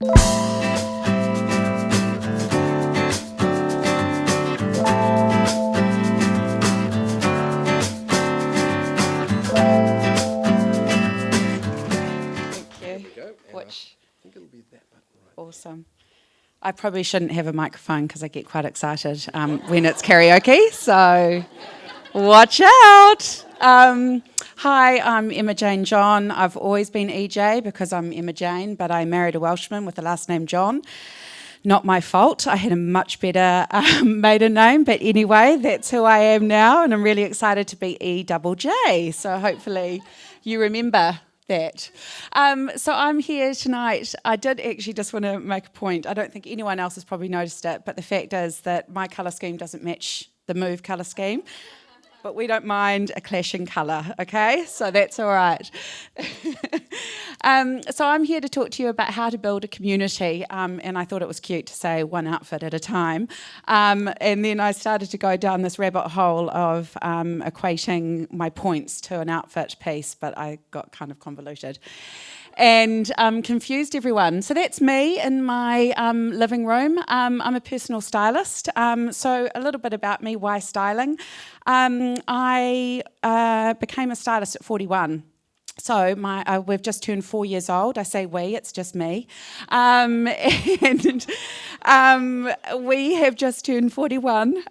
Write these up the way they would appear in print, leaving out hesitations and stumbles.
There we go. Which, I think it'll be that button right. awesome. I probably shouldn't have a microphone because I get quite excited when it's karaoke, so watch out. Hi, I'm Emma Jane John. I've always been EJ because I'm Emma Jane, but I married a Welshman with the last name John. Not my fault. I had a much better maiden name, but anyway, that's who I am now, and I'm really excited to be EJJ, so hopefully you remember that. So I'm here tonight. I did actually just want to make a point. I don't think anyone else has probably noticed it, but the fact is that my colour scheme doesn't match the MUV colour scheme. But we don't mind a clashing colour, okay? So that's all right. So I'm here to talk to you about how to build a community, and I thought it was cute to say one outfit at a time. And then I started to go down this rabbit hole of equating my points to an outfit piece, but I got kind of convoluted and confused everyone. So that's me in my living room. I'm a personal stylist. So a little bit about me, why styling? I became a stylist at 41. So we've just turned 4 years old. I say we, it's just me. And we have just turned 41,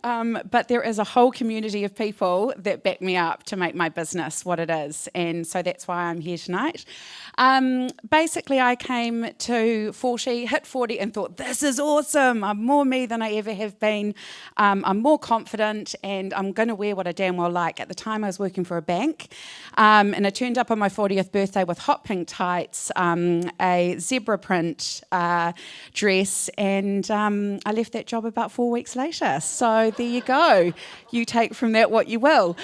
but there is a whole community of people that back me up to make my business what it is. And so that's why I'm here tonight. Basically, I came to 40, hit 40 and thought, this is awesome. I'm more me than I ever have been. I'm more confident and I'm going to wear what I damn well like. At the time, I was working for a bank and I turned up on my 40th birthday with hot pink tights, a zebra print dress, and I left that job about 4 weeks later. So there you go. You take from that what you will.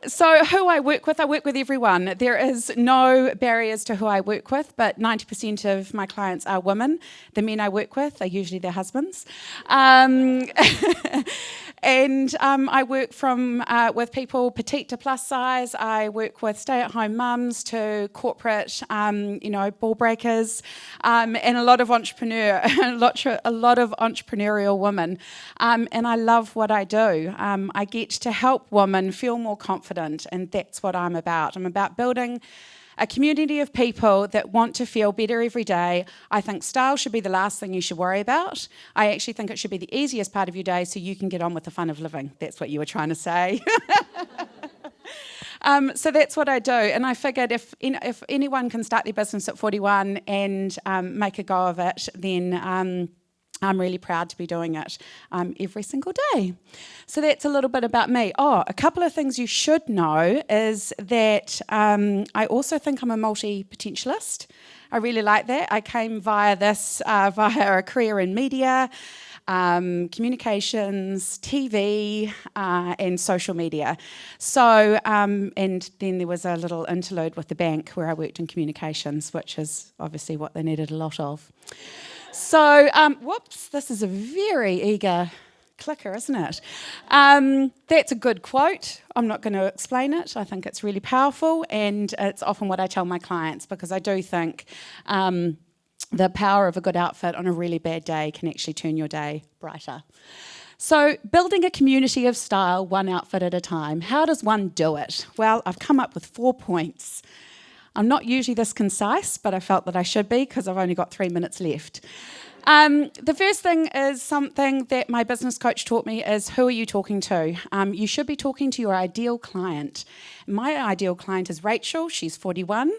So who I work with everyone. There is no barriers to who I work with, but 90% of my clients are women. The men I work with are usually their husbands. And I work with people petite to plus size. I work with stay-at-home mums to corporate, ball breakers, and a lot of entrepreneurial women. And I love what I do. I get to help women feel more confident, and that's what I'm about. I'm about building a community of people that want to feel better every day. I think style should be the last thing you should worry about. I actually think it should be the easiest part of your day so you can get on with the fun of living. That's what you were trying to say. So that's what I do. And I figured if anyone can start their business at 41 and make a go of it, then I'm really proud to be doing it every single day. So that's a little bit about me. Oh, a couple of things you should know is that I also think I'm a multi-potentialist. I really like that. I came via a career in media, communications, TV, and social media. So, and then there was a little interlude with the bank where I worked in communications, which is obviously what they needed a lot of. So, whoops, this is a very eager clicker, isn't it? That's a good quote. I'm not going to explain it. I think it's really powerful, and it's often what I tell my clients because I do think the power of a good outfit on a really bad day can actually turn your day brighter. So, building a community of style, one outfit at a time. How does one do it? Well, I've come up with 4 points. I'm not usually this concise, but I felt that I should be because I've only got 3 minutes left. The first thing is something that my business coach taught me is who are you talking to? You should be talking to your ideal client. My ideal client is Rachel. She's 41.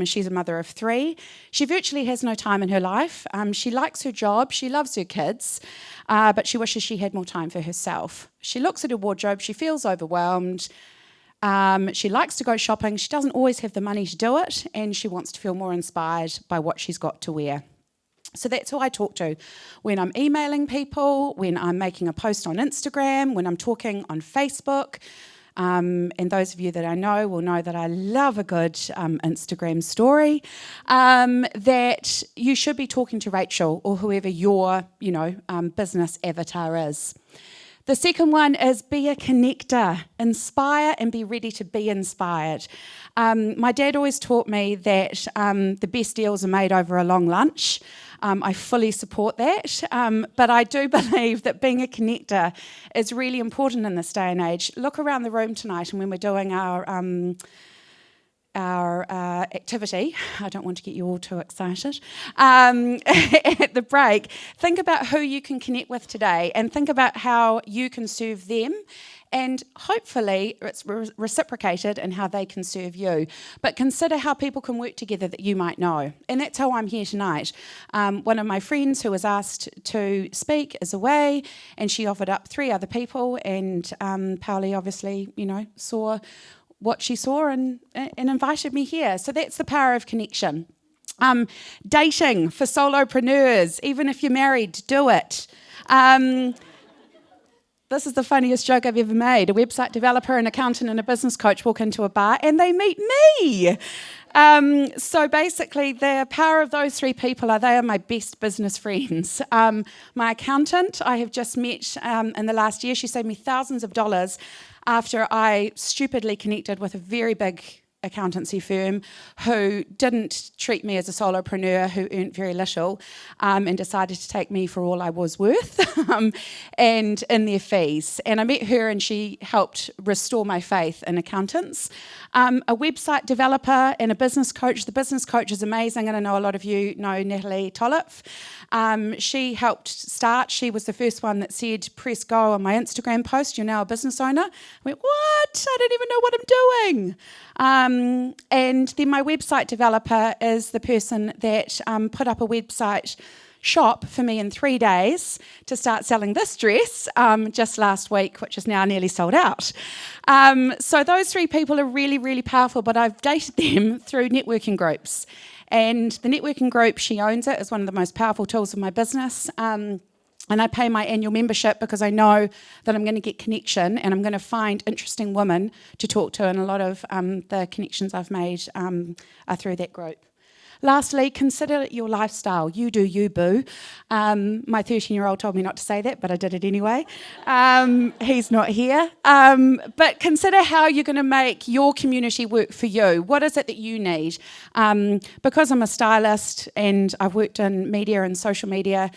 She's a mother of 3. She virtually has no time in her life. She likes her job. She loves her kids, but she wishes she had more time for herself. She looks at her wardrobe. She feels overwhelmed. She likes to go shopping. She doesn't always have the money to do it, and she wants to feel more inspired by what she's got to wear. So that's who I talk to when I'm emailing people, when I'm making a post on Instagram, when I'm talking on Facebook. And those of you that I know will know that I love a good Instagram story. That you should be talking to Rachel or whoever your, business avatar is. The second one is be a connector. Inspire and be ready to be inspired. My dad always taught me that the best deals are made over a long lunch. I fully support that, but I do believe that being a connector is really important in this day and age. Look around the room tonight, and when we're doing our activity, I don't want to get you all too excited, at the break, think about who you can connect with today and think about how you can serve them, and hopefully it's reciprocated in how they can serve you. But consider how people can work together that you might know, and that's how I'm here tonight. One of my friends who was asked to speak is away, and she offered up 3 other people, and Pauli obviously, saw what she saw and invited me here. So that's the power of connection. Dating for solopreneurs, even if you're married, do it. This is the funniest joke I've ever made. A website developer, an accountant, and a business coach walk into a bar and they meet me. So basically, the power of those 3 people they are my best business friends. My accountant I have just met in the last year. She saved me thousands of dollars after I stupidly connected with a very big accountancy firm who didn't treat me as a solopreneur who earned very little and decided to take me for all I was worth and in their fees. And I met her and she helped restore my faith in accountants. A website developer and a business coach. The business coach is amazing, and I know a lot of you know Natalie Tollip. She helped start. She was the first one that said, press go on my Instagram post, you're now a business owner. I went, what? I don't even know what I'm doing. And then my website developer is the person that put up a website shop for me in 3 days to start selling this dress just last week, which is now nearly sold out. So those 3 people are really, really powerful, but I've dated them through networking groups. And the networking group, she owns it, is one of the most powerful tools of my business. And I pay my annual membership because I know that I'm going to get connection and I'm going to find interesting women to talk to, and a lot of the connections I've made are through that group. Lastly, consider your lifestyle. You do you, boo. My 13-year-old told me not to say that, but I did it anyway. He's not here. But consider how you're going to make your community work for you. What is it that you need? Because I'm a stylist and I've worked in media and social media,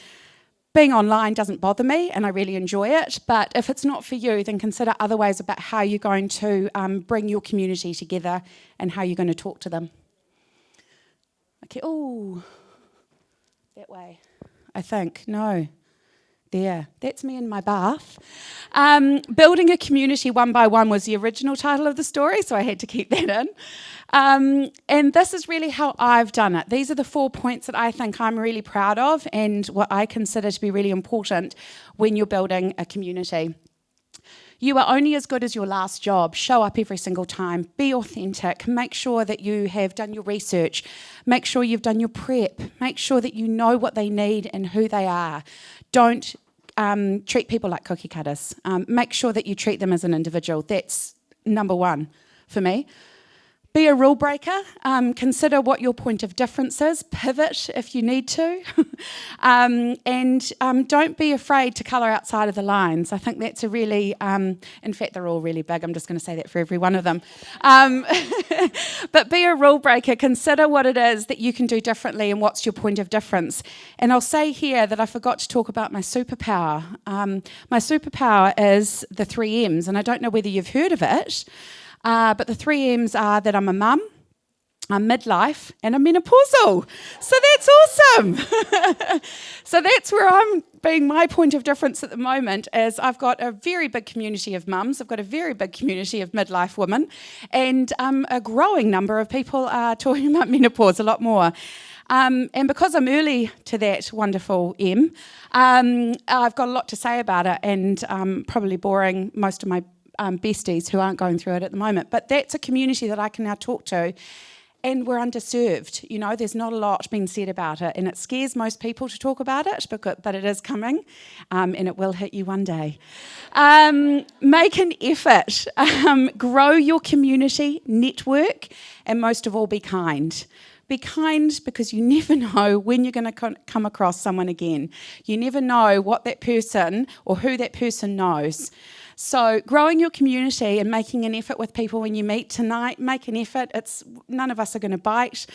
being online doesn't bother me and I really enjoy it. But if it's not for you, then consider other ways about how you're going to bring your community together and how you're going to talk to them. Okay, that way, I think. No, there. That's me in my bath. Building a community one by one was the original title of the story, so I had to keep that in. And this is really how I've done it. These are the 4 points that I think I'm really proud of and what I consider to be really important when you're building a community. You are only as good as your last job. Show up every single time. Be authentic. Make sure that you have done your research. Make sure you've done your prep. Make sure that you know what they need and who they are. Don't treat people like cookie cutters. Make sure that you treat them as an individual. That's number 1 for me. Be a rule breaker. Consider what your point of difference is. Pivot if you need to. And don't be afraid to colour outside of the lines. I think that's a really, in fact, they're all really big. I'm just going to say that for every one of them. But be a rule breaker. Consider what it is that you can do differently and what's your point of difference. And I'll say here that I forgot to talk about my superpower. My superpower is the 3 M's, and I don't know whether you've heard of it. But the 3 M's are that I'm a mum, I'm midlife, and I'm menopausal. So that's awesome. So that's where I'm being my point of difference at the moment, is I've got a very big community of mums, I've got a very big community of midlife women, and a growing number of people are talking about menopause, a lot more. And because I'm early to that wonderful M, I've got a lot to say about it, and probably boring most of my besties who aren't going through it at the moment. But that's a community that I can now talk to, and we're underserved. There's not a lot being said about it, and it scares most people to talk about it, but it is coming, and it will hit you one day. Make an effort. Grow your community, network, and most of all, be kind. Be kind, because you never know when you're going to come across someone again. You never know what that person or who that person knows. So growing your community and making an effort with people when you meet tonight, make an effort. None of us are going to bite.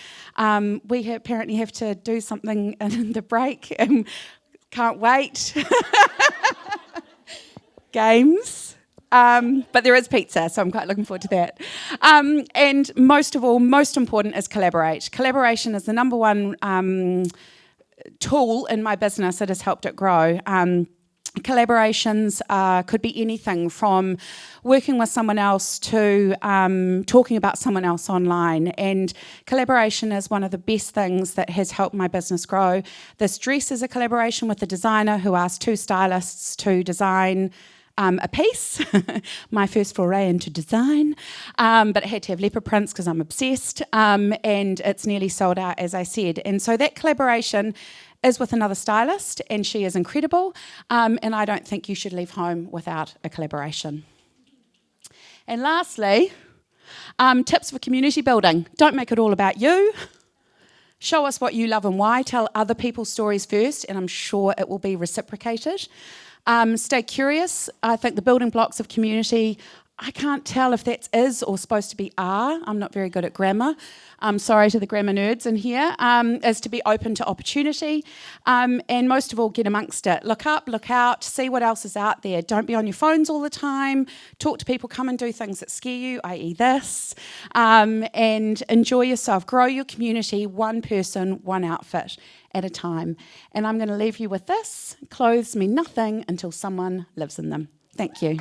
We apparently have to do something in the break. Can't wait. Games. But there is pizza, so I'm quite looking forward to that. And most of all, most important is collaborate. Collaboration is the number one tool in my business that has helped it grow. Collaborations could be anything from working with someone else to talking about someone else online. And collaboration is one of the best things that has helped my business grow. This dress is a collaboration with a designer who asked 2 stylists to design a piece, my first foray into design, but it had to have leopard prints because I'm obsessed, and it's nearly sold out, as I said. And so that collaboration is with another stylist, and she is incredible, and I don't think you should leave home without a collaboration. And lastly, tips for community building. Don't make it all about you. Show us what you love and why. Tell other people's stories first, and I'm sure it will be reciprocated. Stay curious. I think the building blocks of community, I can't tell if that's is or supposed to be are. I'm not very good at grammar. I'm sorry to the grammar nerds in here. Is to be open to opportunity. And most of all, get amongst it. Look up, look out, see what else is out there. Don't be on your phones all the time. Talk to people, come and do things that scare you, i.e. this. And enjoy yourself. Grow your community, one person, one outfit at a time. And I'm going to leave you with this. Clothes mean nothing until someone lives in them. Thank you.